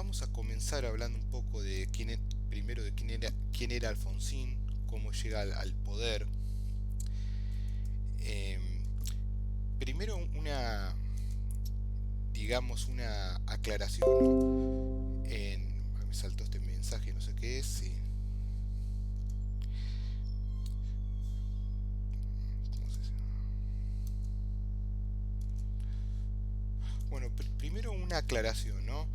vamos a comenzar hablando un poco de primero de quién era Alfonsín, cómo llega al poder. Eh, Primero una aclaración, ¿no? Me saltó este mensaje, no sé qué es. Sí. ¿Cómo se llama? Bueno, primero una aclaración, ¿no?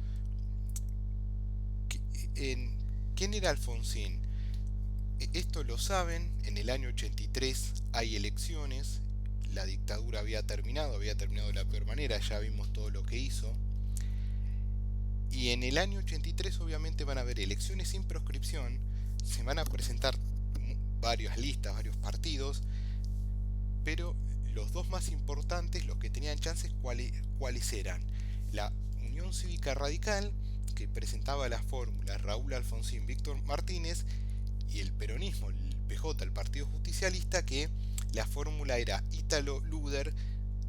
Que- En, ¿Quién era Alfonsín? Esto lo saben, en el año 83 hay elecciones, la dictadura había terminado de la peor manera, ya vimos todo lo que hizo. Y en el año 83 obviamente van a haber elecciones sin proscripción, se van a presentar varias listas, varios partidos, pero los dos más importantes, los que tenían chances, ¿cuáles eran? La Unión Cívica Radical, que presentaba la fórmula Raúl Alfonsín, Víctor Martínez, y el peronismo, el PJ, el Partido Justicialista, que la fórmula era Ítalo Luder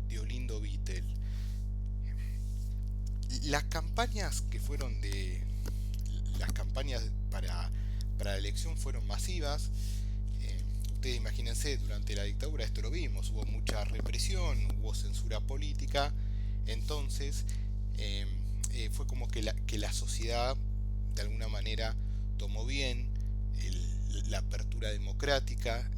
de Olindo Vittel. Las campañas que fueron de. Las campañas para la elección fueron masivas. Ustedes imagínense, durante la dictadura esto lo vimos, hubo mucha represión, hubo censura política, entonces eh, fue como que la sociedad de alguna manera tomó bien la apertura democrática,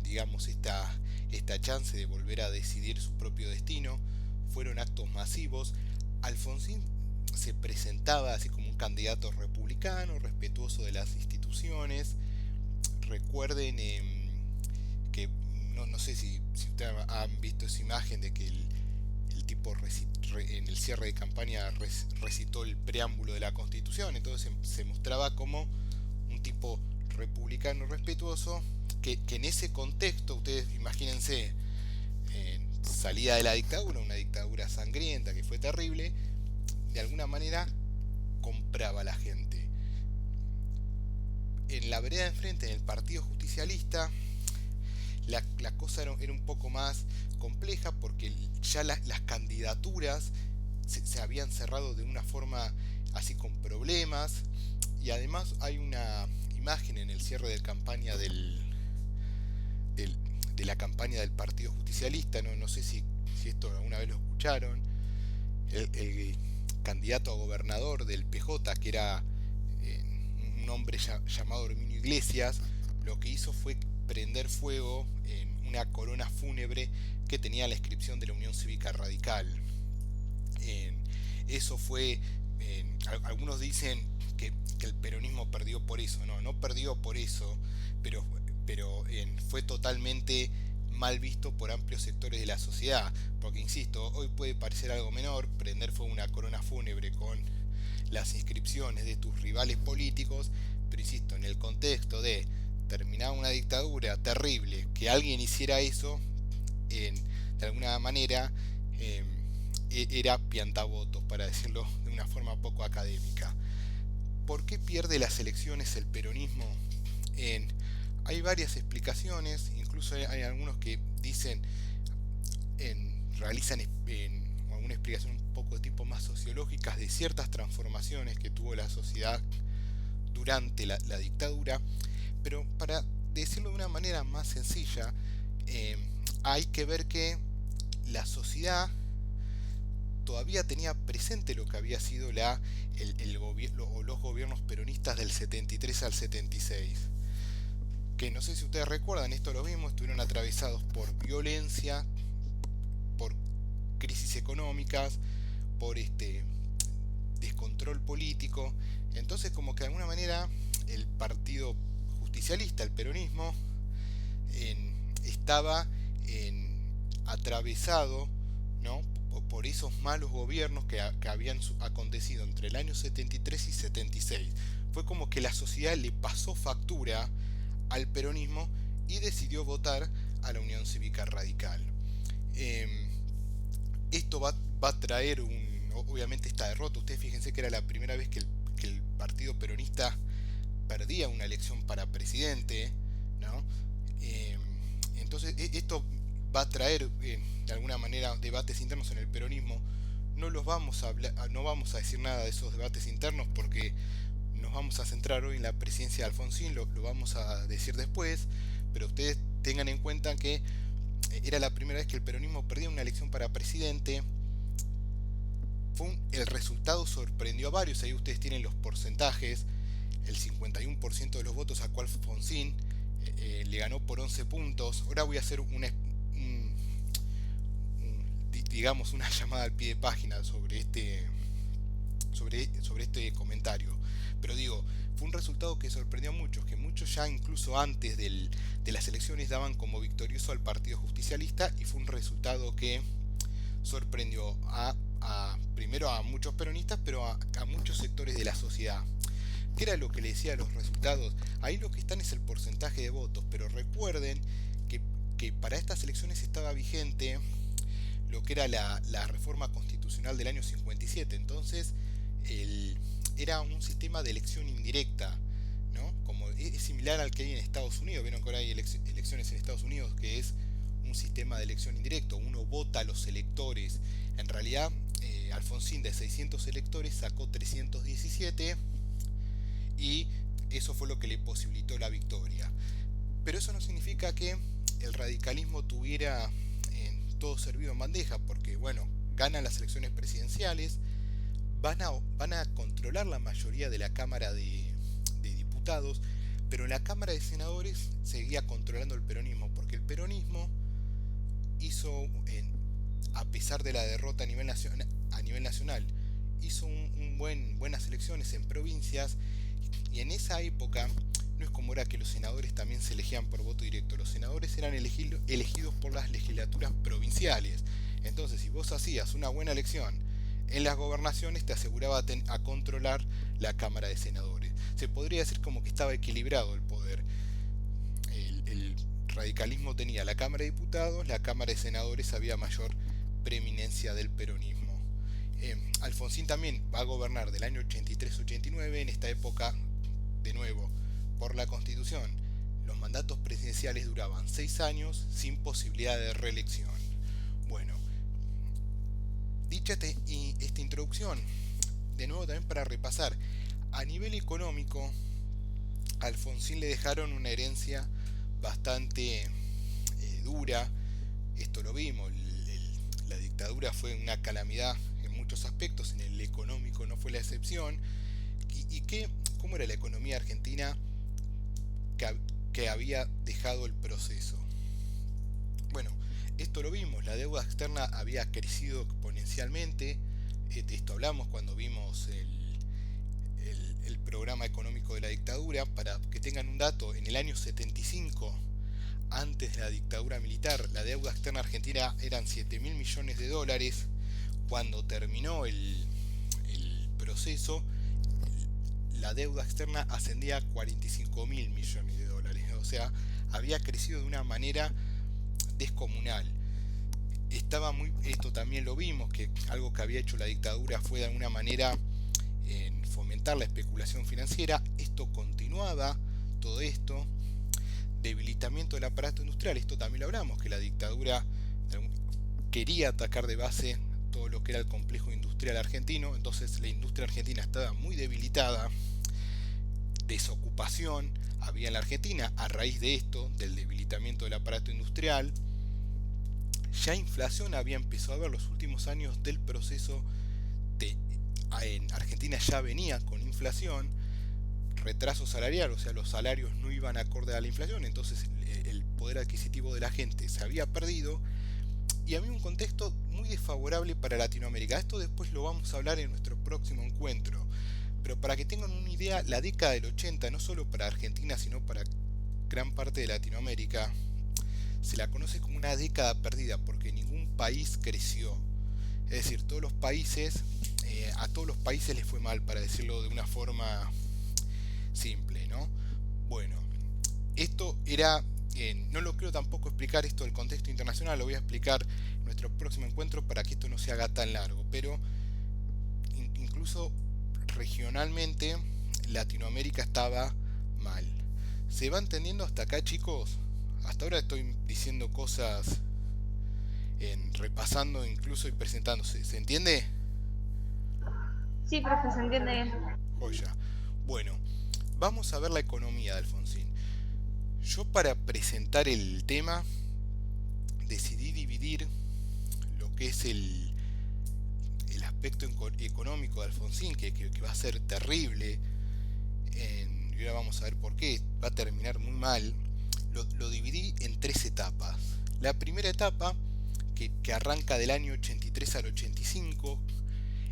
digamos esta chance de volver a decidir su propio destino, fueron actos masivos. Alfonsín se presentaba así como un candidato republicano, respetuoso de las instituciones. Recuerden que no sé si ustedes han visto esa imagen de que el tipo en el cierre de campaña recitó el preámbulo de la Constitución, entonces se mostraba como un tipo republicano respetuoso, que en ese contexto, ustedes imagínense, salida de la dictadura, una dictadura sangrienta que fue terrible, de alguna manera compraba a la gente. En la vereda de enfrente, en el Partido Justicialista, la cosa era un poco más compleja porque ya las candidaturas se habían cerrado de una forma así con problemas, y además hay una imagen en el cierre de campaña del- de la campaña del Partido Justicialista, no sé si esto alguna vez lo escucharon. El candidato a gobernador del PJ, que era eh, un hombre llamado Herminio Iglesias, lo que hizo fue prender fuego en una corona fúnebre que tenía la inscripción de la Unión Cívica Radical. Eh, Eso fue, algunos dicen que el peronismo perdió por eso, no perdió por eso, pero, pero fue totalmente mal visto por amplios sectores de la sociedad, porque insisto, hoy puede parecer algo menor prender fuego una corona fúnebre con las inscripciones de tus rivales políticos, pero insisto, en el contexto de terminar una dictadura terrible, que alguien hiciera eso, en, de alguna manera, eh, era piantavotos, para decirlo de una forma poco académica. ¿Por qué pierde las elecciones el peronismo? En, Hay varias explicaciones, incluso hay algunos que dicen, realizan alguna explicación un poco de tipo más sociológicas de ciertas transformaciones que tuvo la sociedad durante la dictadura, pero para decirlo de una manera más sencilla, eh, hay que ver que la sociedad todavía tenía presente lo que había sido los gobiernos peronistas del 73 al 76, que no sé si ustedes recuerdan, esto lo vimos, estuvieron atravesados por violencia, por crisis económicas, por descontrol político. Entonces como que de alguna manera el partido justicialista, el peronismo, estaba atravesado, ¿no?, por esos malos gobiernos que habían acontecido entre el año 73 y 76. Fue como que la sociedad le pasó factura al peronismo y decidió votar a la Unión Cívica Radical. Eh, Esto va a traer obviamente esta derrota. Ustedes fíjense que era la primera vez que el partido peronista perdía una elección para presidente, ¿no? Eh, entonces esto va a traer de alguna manera debates internos en el peronismo, no los vamos a hablar, no vamos a decir nada de esos debates internos porque nos vamos a centrar hoy en la presidencia de Alfonsín, lo vamos a decir después, pero ustedes tengan en cuenta que era la primera vez que el peronismo perdía una elección para presidente. El resultado sorprendió a varios, ahí ustedes tienen los porcentajes, el 51% de los votos a cual Alfonsín le ganó por 11 puntos. Ahora voy a hacer digamos una llamada al pie de página sobre este comentario. Pero digo, fue un resultado que sorprendió a muchos, que muchos ya incluso antes de las elecciones daban como victorioso al Partido Justicialista, y fue un resultado que sorprendió primero a muchos peronistas, pero a muchos sectores de la sociedad. ¿Qué era lo que le decía a los resultados? Ahí lo que están es el porcentaje de votos, pero recuerden que para estas elecciones estaba vigente lo que era la reforma constitucional del año 57. Entonces era un sistema de elección indirecta, ¿no? Como es similar al que hay en Estados Unidos. Vieron que ahora hay elecciones en Estados Unidos, que es un sistema de elección indirecto. Uno vota a los electores. En realidad, Alfonsín de 600 electores sacó 317 y eso fue lo que le posibilitó la victoria. Pero eso no significa que el radicalismo tuviera todo servido en bandeja, porque bueno, ganan las elecciones presidenciales, van a controlar la mayoría de la Cámara de Diputados, pero en la Cámara de Senadores seguía controlando el peronismo, porque el peronismo hizo, a pesar de la derrota a nivel nacional, hizo buenas elecciones en provincias, y en esa época no es como ahora que los senadores también se elegían por voto directo. Los senadores eran elegidos por las legislaturas provinciales. Entonces, si vos hacías una buena elección en las gobernaciones, te aseguraba a controlar la Cámara de Senadores. Se podría decir como que estaba equilibrado el poder. El radicalismo tenía la Cámara de Diputados, la Cámara de Senadores había mayor preeminencia del peronismo. Alfonsín también va a gobernar del año 83-89, en esta época, de nuevo, por la Constitución, los mandatos presidenciales duraban 6 años sin posibilidad de reelección. Bueno, dicha esta introducción, de nuevo también para repasar, a nivel económico, a Alfonsín le dejaron una herencia bastante dura. Esto lo vimos, la dictadura fue una calamidad en muchos aspectos, en el económico no fue la excepción. ¿Cómo era la economía argentina que había dejado el proceso? Bueno, esto lo vimos, la deuda externa había crecido exponencialmente. De esto hablamos cuando vimos el programa económico de la dictadura. Para que tengan un dato, en el año 75, antes de la dictadura militar, la deuda externa argentina eran 7.000 millones de dólares. Cuando terminó el proceso, la deuda externa ascendía a 45.000 millones de dólares. O sea, había crecido de una manera descomunal. Esto también lo vimos, que algo que había hecho la dictadura fue de alguna manera en fomentar la especulación financiera. Esto continuaba, todo esto, debilitamiento del aparato industrial. Esto también lo hablamos, que la dictadura quería atacar de base todo lo que era el complejo industrial argentino. Entonces la industria argentina estaba muy debilitada. Desocupación había en la Argentina a raíz de esto, del debilitamiento del aparato industrial. Ya inflación había empezado a ver los últimos años del proceso. En Argentina ya venía con inflación, retraso salarial, o sea, los salarios no iban acorde a la inflación, entonces el poder adquisitivo de la gente se había perdido, y había un contexto muy desfavorable para Latinoamérica. Esto después lo vamos a hablar en nuestro próximo encuentro, pero para que tengan una idea, la década del 80, no solo para Argentina, sino para gran parte de Latinoamérica, se la conoce como una década perdida, porque ningún país creció. Es decir, todos los países, a todos los países les fue mal, para decirlo de una forma simple, ¿no? Bueno, esto era, no lo quiero tampoco explicar esto del contexto internacional, lo voy a explicar en nuestro próximo encuentro para que esto no se haga tan largo, pero incluso regionalmente Latinoamérica estaba mal. ¿Se va entendiendo hasta acá, chicos? Hasta ahora estoy diciendo cosas, repasando incluso y presentándose. ¿Se entiende? Sí, profe, se entiende bien. Joya. Bueno, vamos a ver la economía de Alfonsín. Yo para presentar el tema decidí dividir lo que es el aspecto económico de Alfonsín, que va a ser terrible, y ahora vamos a ver por qué, va a terminar muy mal. Lo dividí en tres etapas. La primera etapa, que arranca del año 83 al 85,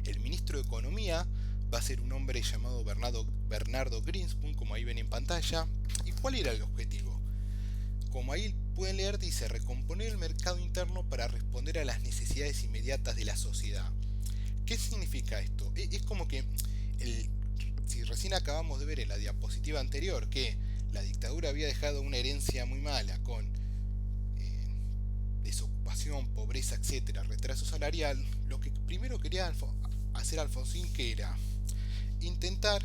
el ministro de Economía va a ser un hombre llamado Bernardo Greenspoon, como ahí ven en pantalla. ¿Y cuál era el objetivo? Como ahí pueden leer, dice recomponer el mercado interno para responder a las necesidades inmediatas de la sociedad. ¿Qué significa esto? Es como que, el, si recién acabamos de ver en la diapositiva anterior que la dictadura había dejado una herencia muy mala con desocupación, pobreza, etcétera, retraso salarial, lo que primero quería hacer Alfonsín, que era intentar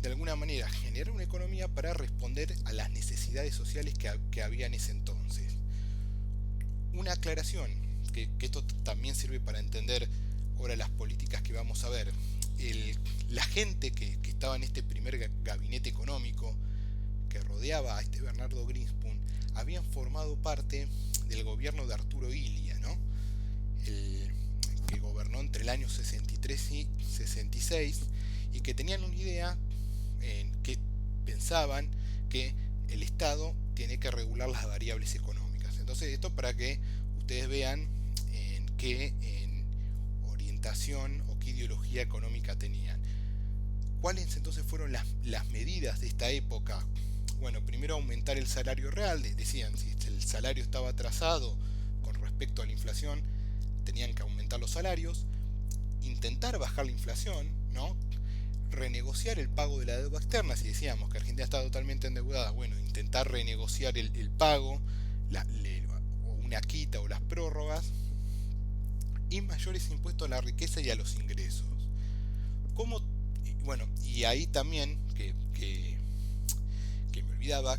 de alguna manera generar una economía para responder a las necesidades sociales que había en ese entonces. Una aclaración, que esto también sirve para entender ahora las políticas que vamos a ver. La gente que estaba en este primer gabinete económico que rodeaba a este Bernardo Greenspoon habían formado parte del gobierno de Arturo Illia, ¿no? El que gobernó entre el año 63 y 66 y que tenían una idea en que pensaban que el Estado tiene que regular las variables económicas. Entonces esto para que ustedes vean en qué orientación o qué ideología económica tenían. ¿Cuáles entonces fueron las medidas de esta época? Bueno, primero aumentar el salario real, decían, si el salario estaba atrasado con respecto a la inflación, tenían que aumentar los salarios, intentar bajar la inflación, ¿no? Renegociar el pago de la deuda externa, si decíamos que Argentina está totalmente endeudada, bueno, intentar renegociar el pago, o una quita o las prórrogas, y mayores impuestos a la riqueza y a los ingresos. ¿Cómo? Bueno, y ahí también, que me olvidaba,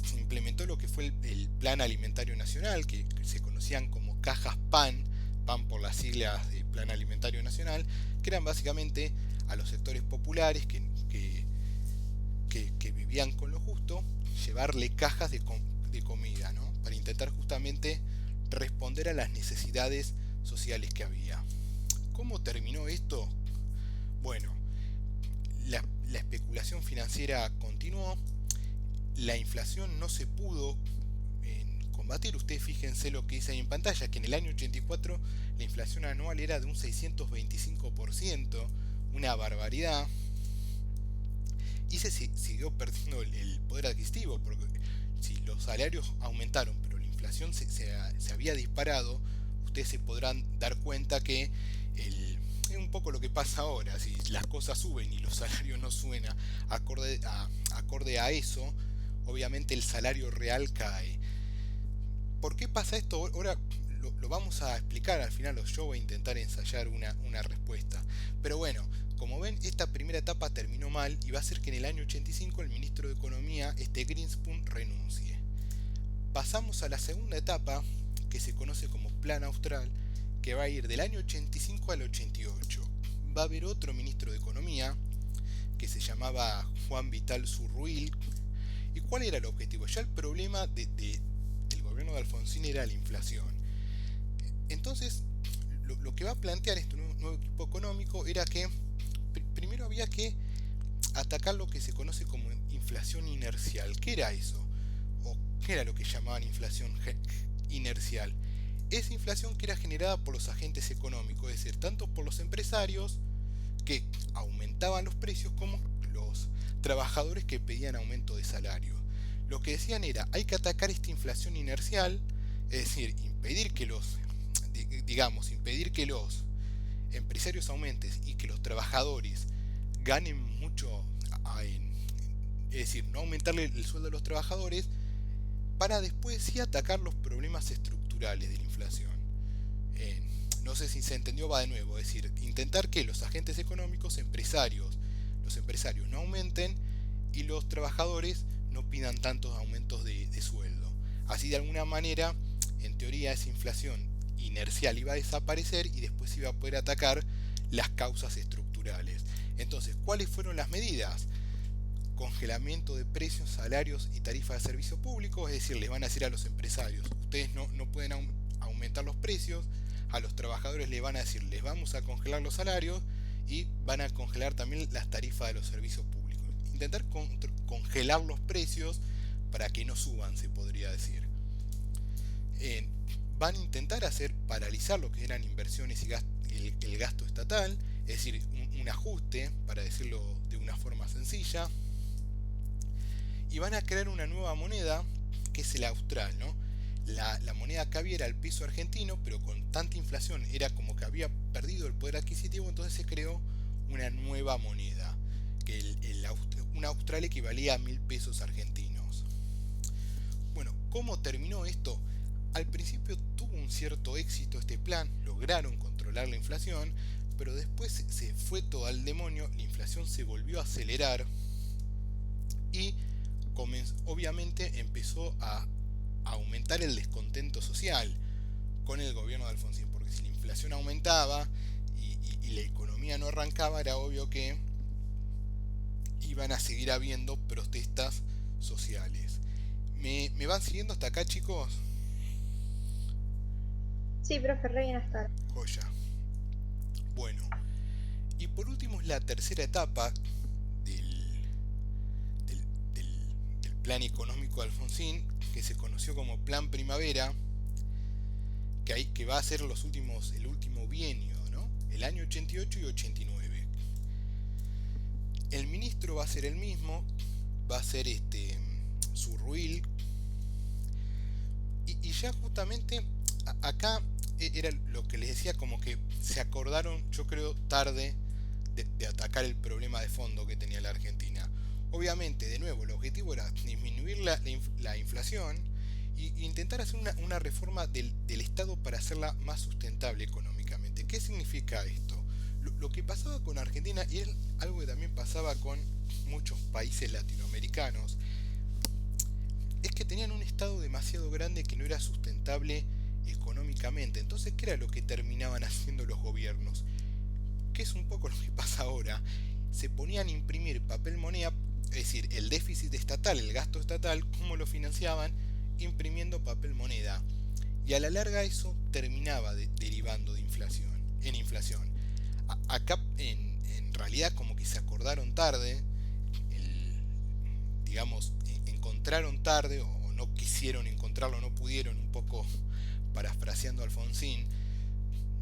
se implementó lo que fue el Plan Alimentario Nacional, que se conocían como cajas PAN por las siglas de Plan Alimentario Nacional, que eran básicamente a los sectores populares que vivían con lo justo, llevarle cajas de comida, ¿no? Para intentar justamente responder a las necesidades sociales que había. ¿Cómo terminó esto? Bueno, la especulación financiera continuó, la inflación no se pudo combatir. Ustedes fíjense lo que dice ahí en pantalla, que en el año 84 la inflación anual era de un 625%, una barbaridad, y se siguió perdiendo el poder adquisitivo, porque si los salarios aumentaron, pero la inflación se había disparado, ustedes se podrán dar cuenta que es un poco lo que pasa ahora. Si las cosas suben y los salarios no suben acorde a eso, obviamente el salario real cae. ¿Por qué pasa esto? Ahora lo vamos a explicar al final, o yo voy a intentar ensayar una respuesta. Pero bueno, como ven, esta primera etapa terminó mal y va a ser que en el año 85 el ministro de Economía, Greenspoon, renuncie. Pasamos a la segunda etapa, que se conoce como Plan Austral, que va a ir del año 85 al 88. Va a haber otro ministro de Economía, que se llamaba Juan Vital Zurruil. ¿Y cuál era el objetivo? Ya el problema del gobierno de Alfonsín era la inflación. Entonces, lo que va a plantear este nuevo equipo económico era que primero había que atacar lo que se conoce como inflación inercial. ¿Qué era eso? ¿O qué era lo que llamaban inflación inercial? Esa inflación que era generada por los agentes económicos, es decir, tanto por los empresarios que aumentaban los precios como los trabajadores que pedían aumento de salario. Lo que decían era, hay que atacar esta inflación inercial, es decir, impedir que los empresarios aumenten y que los trabajadores ganen mucho, es decir, no aumentarle el sueldo a los trabajadores, para después sí atacar los problemas estructurales de la inflación. Eh, no sé si se entendió, va de nuevo, es decir, intentar que los agentes económicos, los empresarios no aumenten y los trabajadores no pidan tantos aumentos de sueldo. Así de alguna manera, en teoría, esa inflación inercial iba a desaparecer y después iba a poder atacar las causas estructurales. Entonces, ¿cuáles fueron las medidas? Congelamiento de precios, salarios y tarifas de servicio público, es decir, les van a decir a los empresarios, ustedes no pueden aumentar los precios, a los trabajadores les van a decir, les vamos a congelar los salarios y van a congelar también las tarifas de los servicios públicos. Intentar congelar los precios para que no suban, se podría decir. Van a intentar hacer paralizar lo que eran inversiones y el gasto estatal, es decir, un ajuste, para decirlo de una forma sencilla, y van a crear una nueva moneda que es el austral, ¿no? La moneda que había era el peso argentino, pero con tanta inflación era como que había perdido el poder adquisitivo, entonces se creó una nueva moneda, que un austral equivalía a 1.000 pesos argentinos. Bueno, ¿cómo terminó esto? Al principio tuvo un cierto éxito este plan, lograron controlar la inflación, pero después se fue todo al demonio, la inflación se volvió a acelerar y obviamente empezó a aumentar el descontento social con el gobierno de Alfonsín, porque si la inflación aumentaba y la economía no arrancaba, era obvio que iban a seguir habiendo protestas sociales. ¿Me van siguiendo hasta acá, chicos? Sí, profe, re bien hasta ahora. Joya. Bueno, y por último es la tercera etapa del, del plan económico de Alfonsín, que se conoció como Plan Primavera, que va a ser el último bienio, ¿no? El año 88 y 89. El ministro va a ser el mismo, va a ser Surruil, y ya justamente acá era lo que les decía, como que se acordaron, yo creo, tarde de atacar el problema de fondo que tenía la Argentina. Obviamente, de nuevo, el objetivo era disminuir la inflación e intentar hacer una reforma del Estado para hacerla más sustentable económicamente. ¿Qué significa esto? Lo que pasaba con Argentina, y es algo que también pasaba con muchos países latinoamericanos, es que tenían un Estado demasiado grande que no era sustentable económicamente. Entonces, ¿qué era lo que terminaban haciendo los gobiernos? Que es un poco lo que pasa ahora. Se ponían a imprimir papel moneda, es decir, el déficit estatal, el gasto estatal, ¿cómo lo financiaban? Imprimiendo papel moneda. Y a la larga eso terminaba derivando en inflación. Acá en realidad como que se acordaron tarde, digamos, encontraron tarde o no quisieron encontrarlo, no pudieron, un poco parafraseando a Alfonsín,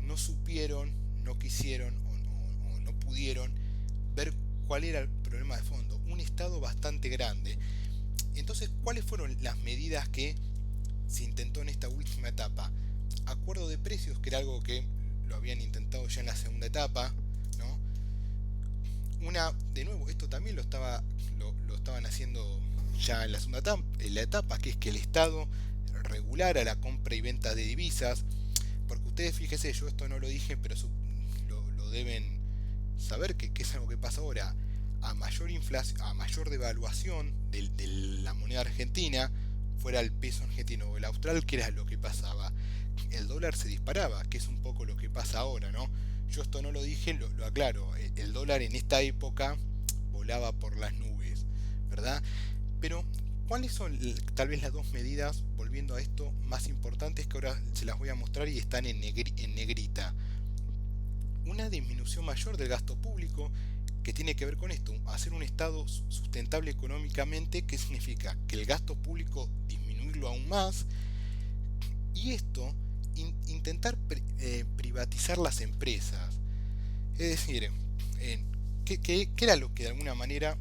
no supieron, no quisieron o no pudieron ver cuál era el problema de fondo. Un Estado bastante grande. Entonces, ¿cuáles fueron las medidas que se intentó en esta última etapa? Acuerdo de precios, que era algo que lo habían intentado ya en la segunda etapa, ¿no? De nuevo, esto también lo estaban haciendo ya en la segunda etapa, que es que el Estado regulara la compra y venta de divisas, porque ustedes fíjense, yo esto no lo dije, pero lo deben saber que es algo que pasa ahora. A mayor inflación, a mayor devaluación de la moneda argentina, fuera el peso argentino o el austral, que era lo que pasaba, el dólar se disparaba, que es un poco lo que pasa ahora, ¿no? Yo esto no lo dije, lo aclaro, el dólar en esta época volaba por las nubes, ¿verdad? Pero ¿cuáles son tal vez las dos medidas, volviendo a esto, más importantes que ahora se las voy a mostrar y están en negrita? Una disminución mayor del gasto público, que tiene que ver con esto, hacer un Estado sustentable económicamente, que significa que el gasto público disminuirlo aún más, y esto, intentar privatizar las empresas. Es decir, ¿qué era lo que de alguna manera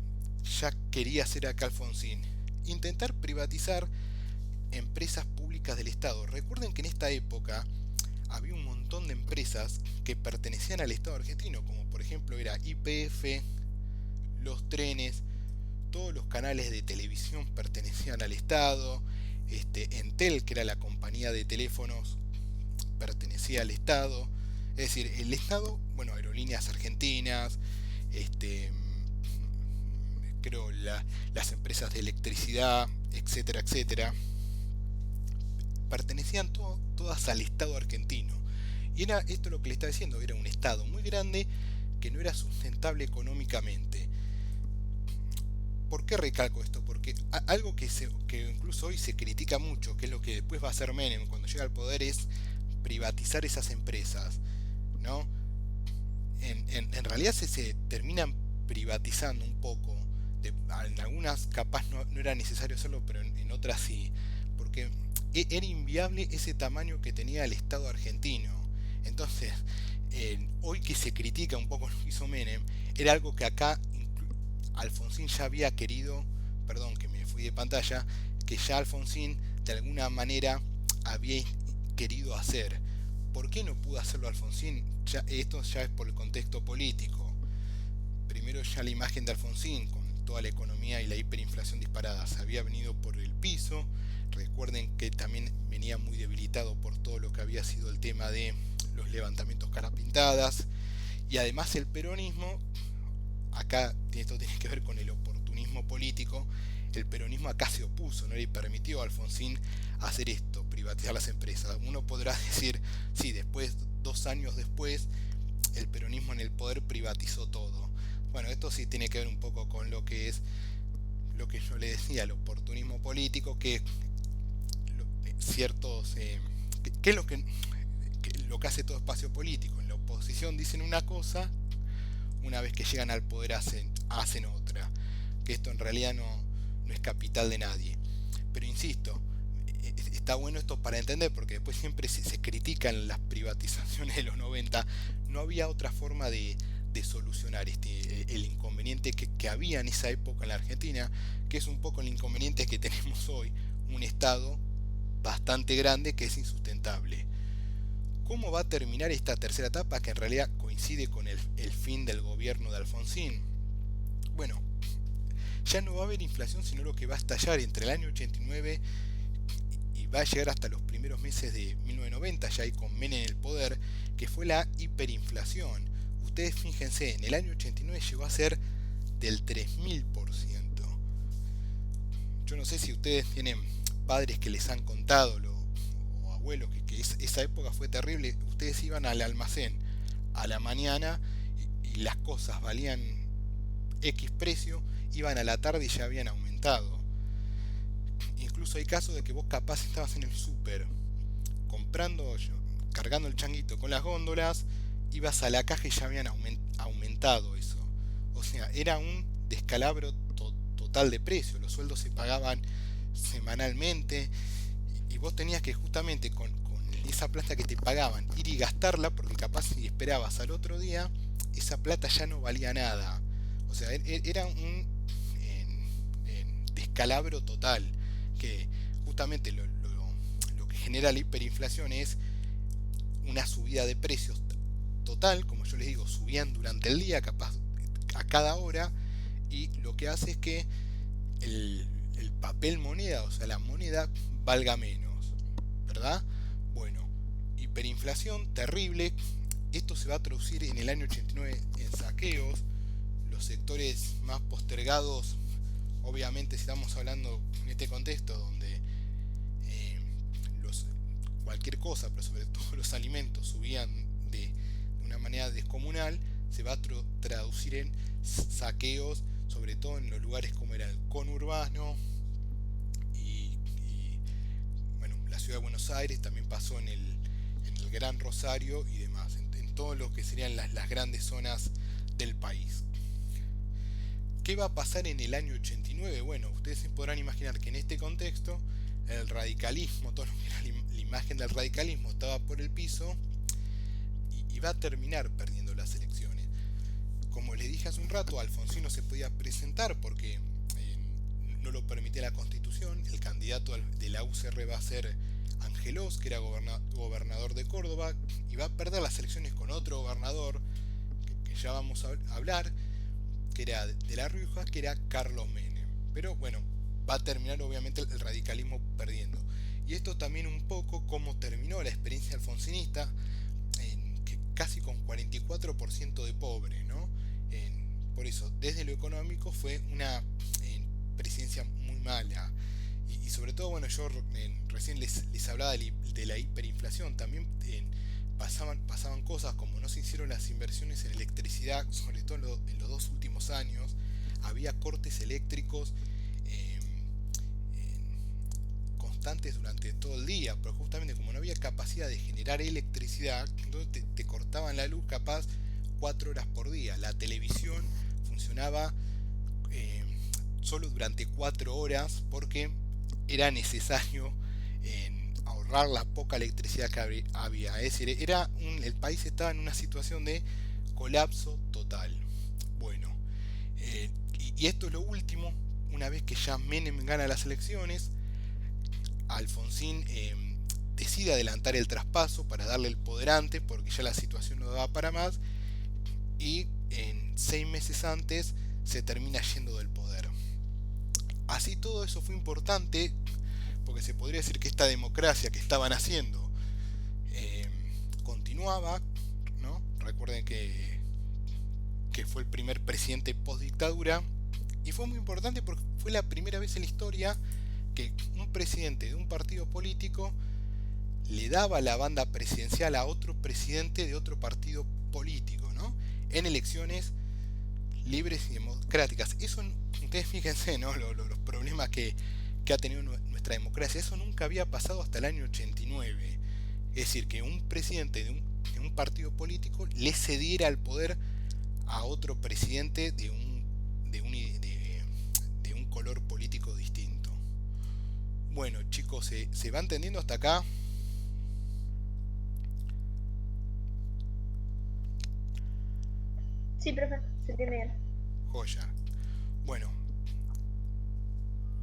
ya quería hacer acá Alfonsín? Intentar privatizar empresas públicas del Estado. Recuerden que en esta época había un montón de empresas que pertenecían al Estado argentino, como por ejemplo era YPF, los trenes, todos los canales de televisión pertenecían al Estado, Entel, que era la compañía de teléfonos, pertenecía al Estado. Es decir, el Estado, bueno, Aerolíneas Argentinas, creo las empresas de electricidad, etcétera, etcétera, pertenecían todas al Estado argentino. Y era esto lo que le estaba diciendo, era un Estado muy grande que no era sustentable económicamente. ¿Por qué recalco esto? Porque algo que incluso hoy se critica mucho, que es lo que después va a hacer Menem cuando llega al poder, es privatizar esas empresas, ¿no? En realidad se terminan privatizando un poco. En algunas capaz no era necesario hacerlo, pero en otras sí. Porque era inviable ese tamaño que tenía el Estado argentino. Entonces, hoy que se critica un poco lo que hizo Menem, era algo que acá Alfonsín ya había querido, perdón que me fui de pantalla, que ya Alfonsín de alguna manera había querido hacer. ¿Por qué no pudo hacerlo Alfonsín? Esto ya es por el contexto político. Primero ya la imagen de Alfonsín, con toda la economía y la hiperinflación disparada, se había venido por el piso. Recuerden que también venía muy debilitado por todo lo que había sido el tema de los levantamientos caras pintadas. Y además el peronismo, acá esto tiene que ver con el oportunismo político, el peronismo acá se opuso, no le permitió a Alfonsín hacer esto, privatizar las empresas. Uno podrá decir, sí, después, 2 años después, el peronismo en el poder privatizó todo. Bueno, esto sí tiene que ver un poco con lo que es lo que yo le decía, el oportunismo político, que ciertos... ¿qué es lo que hace todo espacio político? En la oposición dicen una cosa, una vez que llegan al poder hacen otra. Que esto en realidad no es capital de nadie. Pero insisto, está bueno esto para entender, porque después siempre se critican las privatizaciones de los 90. No había otra forma de solucionar el inconveniente que había en esa época en la Argentina, que es un poco el inconveniente que tenemos hoy, un Estado bastante grande que es insustentable. ¿Cómo va a terminar esta tercera etapa que en realidad coincide con el fin del gobierno de Alfonsín? Bueno, ya no va a haber inflación, sino lo que va a estallar entre el año 89 y va a llegar hasta los primeros meses de 1990, ya ahí con Menem en el poder, que fue la hiperinflación. Ustedes fíjense, en el año 89 llegó a ser del 3000%. Yo no sé si ustedes tienen padres que les han contado o abuelos que esa época fue terrible. Ustedes iban al almacén a la mañana y las cosas valían X precio, iban a la tarde y ya habían aumentado. Incluso hay casos de que vos capaz estabas en el súper comprando, cargando el changuito con las góndolas, ibas a la caja y ya habían aumentado eso. O sea, era un descalabro total de precio. Los sueldos se pagaban semanalmente y vos tenías que justamente con esa plata que te pagaban ir y gastarla, porque capaz si esperabas al otro día, esa plata ya no valía nada. O sea, era un descalabro total, que justamente lo que genera la hiperinflación es una subida de precios total, como yo les digo, subían durante el día, capaz a cada hora, y lo que hace es que el papel moneda, o sea, la moneda valga menos, ¿verdad? Bueno, hiperinflación terrible. Esto se va a traducir en el año 89 en saqueos. Los sectores más postergados, obviamente si estamos hablando en este contexto donde eh, cualquier cosa, pero sobre todo los alimentos subían de una manera descomunal, se va a traducir en saqueos, sobre todo en los lugares como era el conurbano y bueno, la ciudad de Buenos Aires, también pasó en el Gran Rosario y demás, en todo lo que serían las grandes zonas del país. ¿Qué va a pasar en el año 89? Bueno, ustedes se podrán imaginar que en este contexto el radicalismo, todo lo que era la imagen del radicalismo estaba por el piso y va a terminar perdiendo las elecciones. Como les dije hace un rato, Alfonsín no se podía presentar porque no lo permitía la Constitución. El candidato de la UCR va a ser Angelos, que era gobernador de Córdoba, y va a perder las elecciones con otro gobernador que ya vamos a hablar, que era de La Rioja, que era Carlos Menem. Pero bueno, va a terminar obviamente el radicalismo perdiendo. Y esto también un poco como terminó la experiencia alfonsinista, que casi con 44% de pobres, ¿no? Por eso, desde lo económico fue una presidencia muy mala. Sobre todo, bueno, yo recién les hablaba de la hiperinflación. También pasaban cosas como no se hicieron las inversiones en electricidad, sobre todo en los 2 últimos años, había cortes eléctricos eh, constantes durante todo el día, pero justamente como no había capacidad de generar electricidad, entonces te cortaban la luz capaz 4 horas por día. La televisión funcionaba eh, solo durante 4 horas porque era necesario ahorrar la poca electricidad que había. Es decir, el país estaba en una situación de colapso total. Bueno, y esto es lo último. Una vez que ya Menem gana las elecciones, Alfonsín decide adelantar el traspaso para darle el poder antes porque ya la situación no daba para más, y en 6 meses antes se termina yendo del poder. Así todo eso fue importante porque se podría decir que esta democracia que estaban haciendo eh, continuaba, ¿no? Recuerden que fue el primer presidente post dictadura, y fue muy importante porque fue la primera vez en la historia que un presidente de un partido político le daba la banda presidencial a otro presidente de otro partido político, ¿no? En elecciones libres y democráticas. Eso, ustedes fíjense, ¿no? Los problemas que ha tenido nuestra democracia. Eso nunca había pasado hasta el año 89. Es decir, que un presidente de un partido político le cediera el poder a otro presidente de un color político distinto. Bueno, chicos, ¿se va entendiendo hasta acá? Sí, profe, se entiende bien. Joya. Bueno,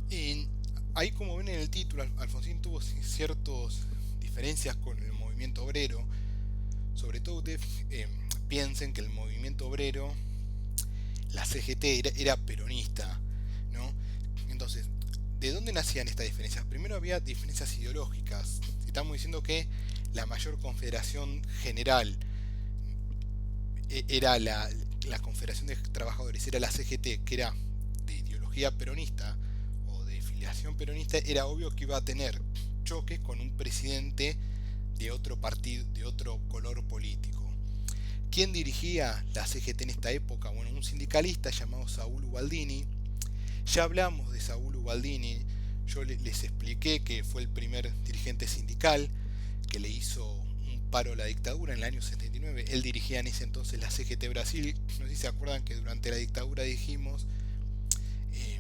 y ahí como ven en el título, Alfonsín tuvo ciertas diferencias con el movimiento obrero. Sobre todo ustedes piensen que el movimiento obrero, la CGT, era peronista, ¿no? Entonces, ¿de dónde nacían estas diferencias? Primero había diferencias ideológicas. Estamos diciendo que la mayor confederación general era la Confederación de Trabajadores, era la CGT, que era de ideología peronista o de filiación peronista. Era obvio que iba a tener choques con un presidente de otro partido, de otro color político. ¿Quién dirigía la CGT en esta época? Bueno, un sindicalista llamado Saúl Ubaldini. Ya hablamos de Saúl Ubaldini. Yo les expliqué que fue el primer dirigente sindical que le hizo un paro a la dictadura en el año 79. Él dirigía en ese entonces la CGT Brasil. No sé si se acuerdan que durante la dictadura dijimos eh,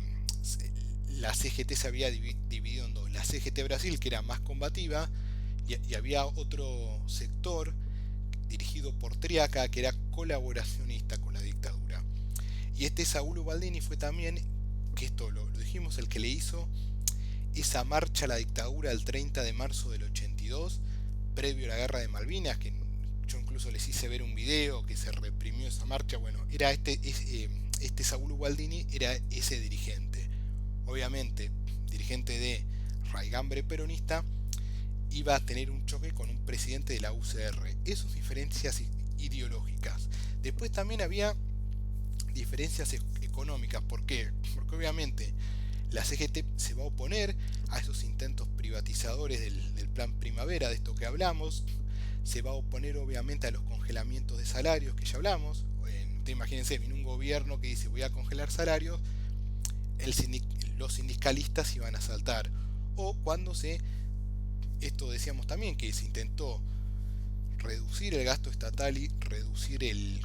la CGT se había dividido en dos. La CGT Brasil, que era más combativa, y había otro sector dirigido por Triaca, que era colaboracionista con la dictadura. Y este Saúl Ubaldini fue también, que esto lo dijimos, el que le hizo esa marcha a la dictadura el 30 de marzo del 82, previo a la guerra de Malvinas, que yo incluso les hice ver un video que se reprimió esa marcha. Bueno, era este Saúl Ubaldini era ese dirigente. Obviamente, dirigente de raigambre peronista, iba a tener un choque con un presidente de la UCR. Esas diferencias ideológicas. Después también había diferencias económicas. ¿Por qué? Porque obviamente la CGT se va a oponer a esos intentos privatizadores del plan Primavera, de esto que hablamos. Se va a oponer obviamente a los congelamientos de salarios que ya hablamos. Ustedes imagínense, viene un gobierno que dice voy a congelar salarios, los sindicalistas iban a saltar. O cuando esto decíamos también, que se intentó reducir el gasto estatal y reducir el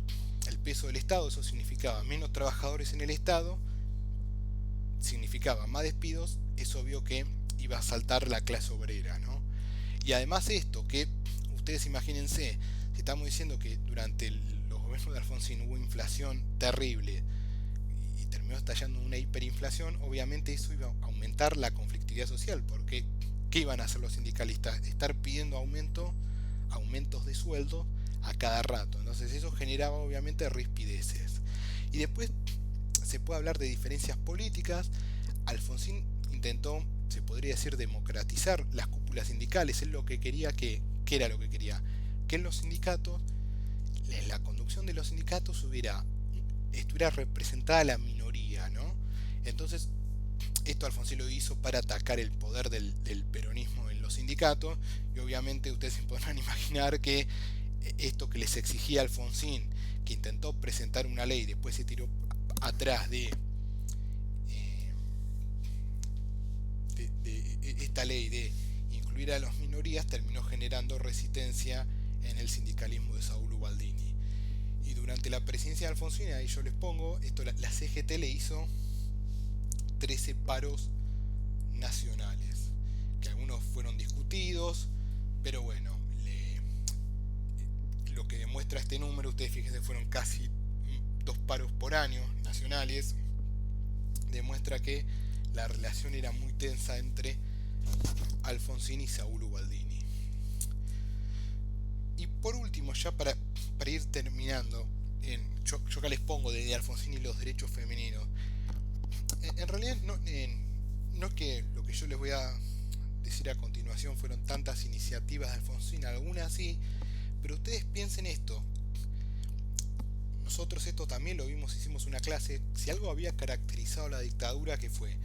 peso del Estado. Eso significaba menos trabajadores en el Estado, significaba más despidos. Es obvio que iba a saltar la clase obrera, ¿no? Y además esto, que ustedes imagínense, si estamos diciendo que durante los gobiernos de Alfonsín hubo inflación terrible y terminó estallando una hiperinflación, obviamente eso iba a aumentar la conflictividad social, porque ¿qué iban a hacer los sindicalistas? Estar pidiendo aumentos de sueldo a cada rato. Entonces eso generaba obviamente rispideces. Y después se puede hablar de diferencias políticas. Alfonsín intentó, se podría decir, democratizar las cúpulas sindicales. Él lo que quería, ¿qué era lo que quería? Que en los sindicatos, en la conducción de los sindicatos estuviera representada la minoría, ¿no? Entonces esto Alfonsín lo hizo para atacar el poder del peronismo en los sindicatos, y obviamente ustedes se podrán imaginar que esto que les exigía Alfonsín, que intentó presentar una ley, después se tiró atrás de esta ley de incluir a las minorías, terminó generando resistencia en el sindicalismo de Saúl Ubaldini. Y durante la presidencia de Alfonsín, ahí yo les pongo, la CGT le hizo 13 paros nacionales, que algunos fueron discutidos, pero bueno, lo que demuestra este número, ustedes fíjense, fueron casi 2 paros por año nacionales, demuestra que la relación era muy tensa entre Alfonsín y Saúl Ubaldini. Y por último, ya para ir terminando, yo acá les pongo de Alfonsín y los derechos femeninos. En realidad no es que lo que yo les voy a decir a continuación fueron tantas iniciativas de Alfonsín, algunas sí, pero ustedes piensen esto. Nosotros esto también lo vimos, hicimos una clase. Si algo había caracterizado la dictadura, que fue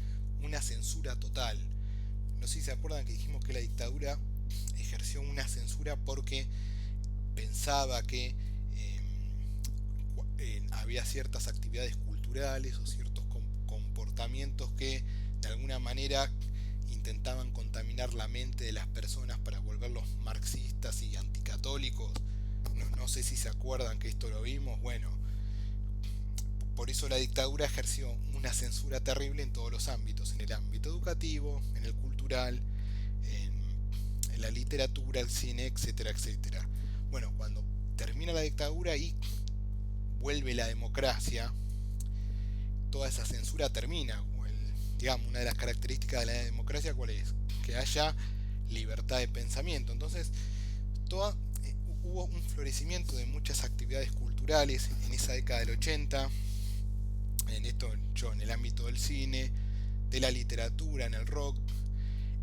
una censura total. No sé si se acuerdan que dijimos que la dictadura ejerció una censura porque pensaba que había ciertas actividades culturales o ciertos comportamientos que de alguna manera intentaban contaminar la mente de las personas para volverlos marxistas y anticatólicos. No sé si se acuerdan que esto lo vimos. Bueno, por eso la dictadura ejerció una censura terrible en todos los ámbitos, en el ámbito educativo, en el cultural, en la literatura, el cine, etcétera, etcétera. Bueno, cuando termina la dictadura y vuelve la democracia, toda esa censura termina. Digamos, una de las características de la democracia, ¿cuál es? Que haya libertad de pensamiento. Entonces, hubo un florecimiento de muchas actividades culturales en esa década del 80, en el ámbito del cine, de la literatura, en el rock,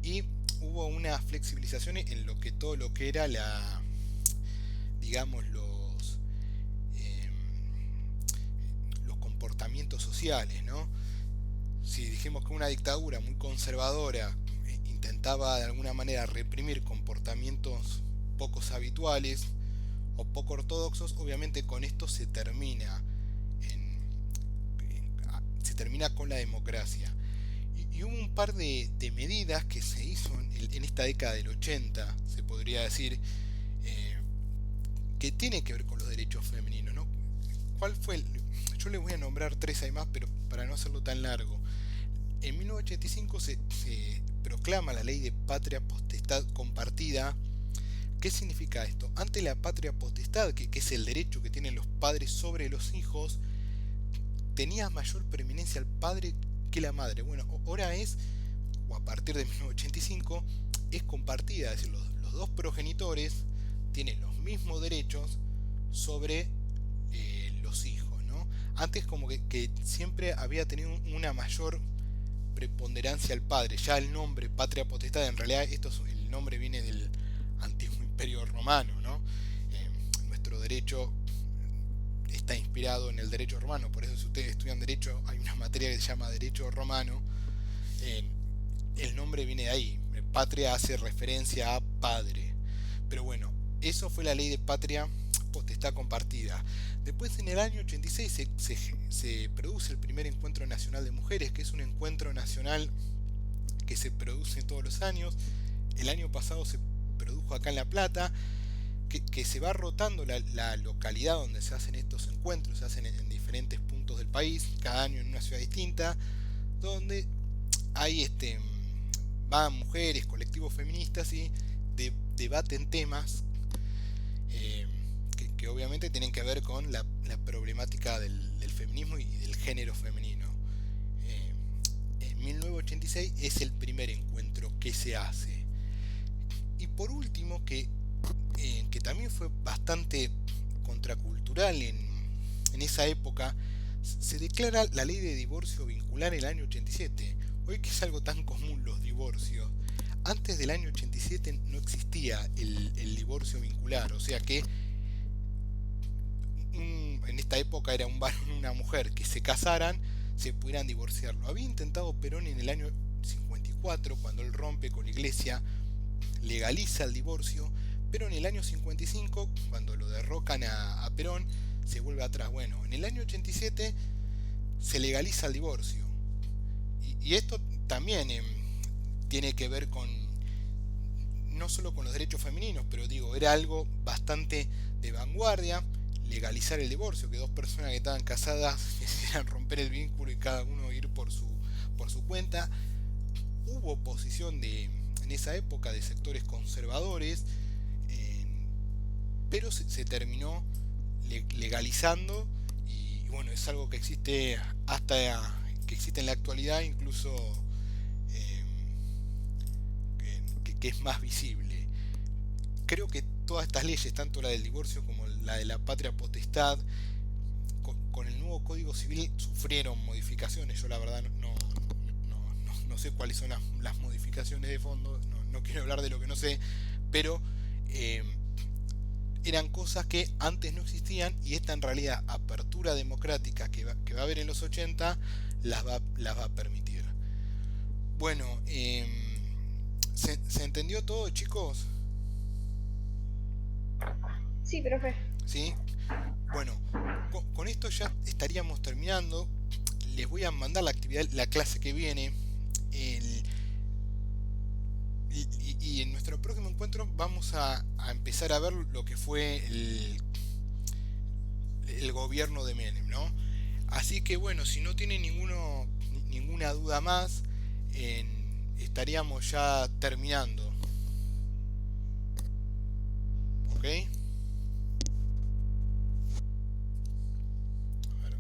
y hubo una flexibilización en todo lo que era digamos, los comportamientos sociales, ¿no? Si dijimos que una dictadura muy conservadora intentaba de alguna manera reprimir comportamientos pocos habituales o poco ortodoxos, obviamente con esto se termina con la democracia. Y hubo un par de medidas que se hizo en esta década del 80, se podría decir, que tiene que ver con los derechos femeninos, ¿no? ¿Cuál fue? Yo les voy a nombrar 3, hay más, pero para no hacerlo tan largo. En 1985 se proclama la ley de patria potestad compartida. ¿Qué significa esto? Ante la patria potestad, que es el derecho que tienen los padres sobre los hijos, tenía mayor preeminencia el padre que la madre. Bueno, ahora o a partir de 1985, es compartida, es decir, los dos progenitores tienen los mismos derechos sobre los hijos, ¿no? Antes como que siempre había tenido una mayor preponderancia al padre. Ya el nombre patria potestad, en realidad el nombre viene del antiguo imperio romano, ¿no? Nuestro derecho está inspirado en el derecho romano, por eso si ustedes estudian derecho hay una materia que se llama derecho romano. El nombre viene de ahí. Patria hace referencia a padre, pero bueno, eso fue la ley de patria potestad compartida. Después, en el año 86 se produce el primer encuentro nacional de mujeres, que es un encuentro nacional que se produce todos los años. El año pasado se produjo acá en La Plata, que se va rotando la localidad donde se hacen estos encuentros. Se hacen en diferentes puntos del país, cada año en una ciudad distinta, donde hay van mujeres, colectivos feministas y debaten temas que obviamente tienen que ver con la problemática del feminismo y del género femenino. En 1986 es el primer encuentro que se hace. Y por último, que también fue bastante contracultural en esa época, se declara la ley de divorcio vincular en el año 87. Hoy, que es algo tan común los divorcios, antes del año 87 no existía el divorcio vincular, o sea que en esta época era un varón y una mujer que se casaran, se pudieran divorciar. Lo había intentado Perón en el año 54, cuando él rompe con la iglesia, legaliza el divorcio, pero en el año 55, cuando lo derrocan a Perón, se vuelve atrás. Bueno, en el año 87 se legaliza el divorcio. Y esto también tiene que ver con, no solo con los derechos femeninos, pero digo, era algo bastante de vanguardia, legalizar el divorcio, que dos personas que estaban casadas quisieran romper el vínculo y cada uno ir por su cuenta. Hubo oposición en esa época de sectores conservadores, eh, pero se terminó legalizando y bueno, es algo que existe hasta que existe en la actualidad, incluso eh, que es más visible. Creo que todas estas leyes, tanto la del divorcio como la de la patria potestad, con el nuevo Código Civil sufrieron modificaciones. Yo la verdad no sé cuáles son las modificaciones de fondo, no quiero hablar de lo que no sé, pero eh, eran cosas que antes no existían y esta en realidad apertura democrática que va a haber en los 80 las va a permitir. Bueno, ¿se entendió todo, chicos? Sí, profe. ¿Sí? Bueno, con esto ya estaríamos terminando. Les voy a mandar la actividad, la clase que viene. El, y en nuestro próximo encuentro vamos a empezar a ver lo que fue el gobierno de Menem, ¿no? Así que bueno, si no tienen ninguna duda más, estaríamos ya terminando. ¿Ok? A ver.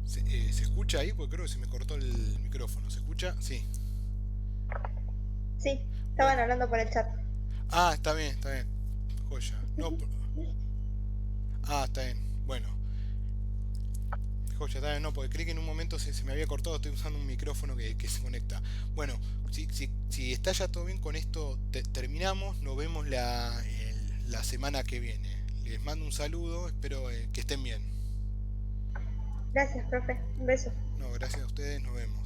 ¿Se escucha ahí? Porque creo que se me cortó el micrófono. ¿Se escucha? Sí. Sí, estaban Bueno. hablando por el chat. Ah, está bien, está bien. Joya. No, está bien. Bueno. Joya, está bien, no, porque creí que en un momento se me había cortado. Estoy usando un micrófono que se conecta. Bueno, si está ya todo bien con esto, terminamos. Nos vemos la semana que viene. Les mando un saludo. Espero que estén bien. Gracias, profe. Un beso. No, gracias a ustedes. Nos vemos.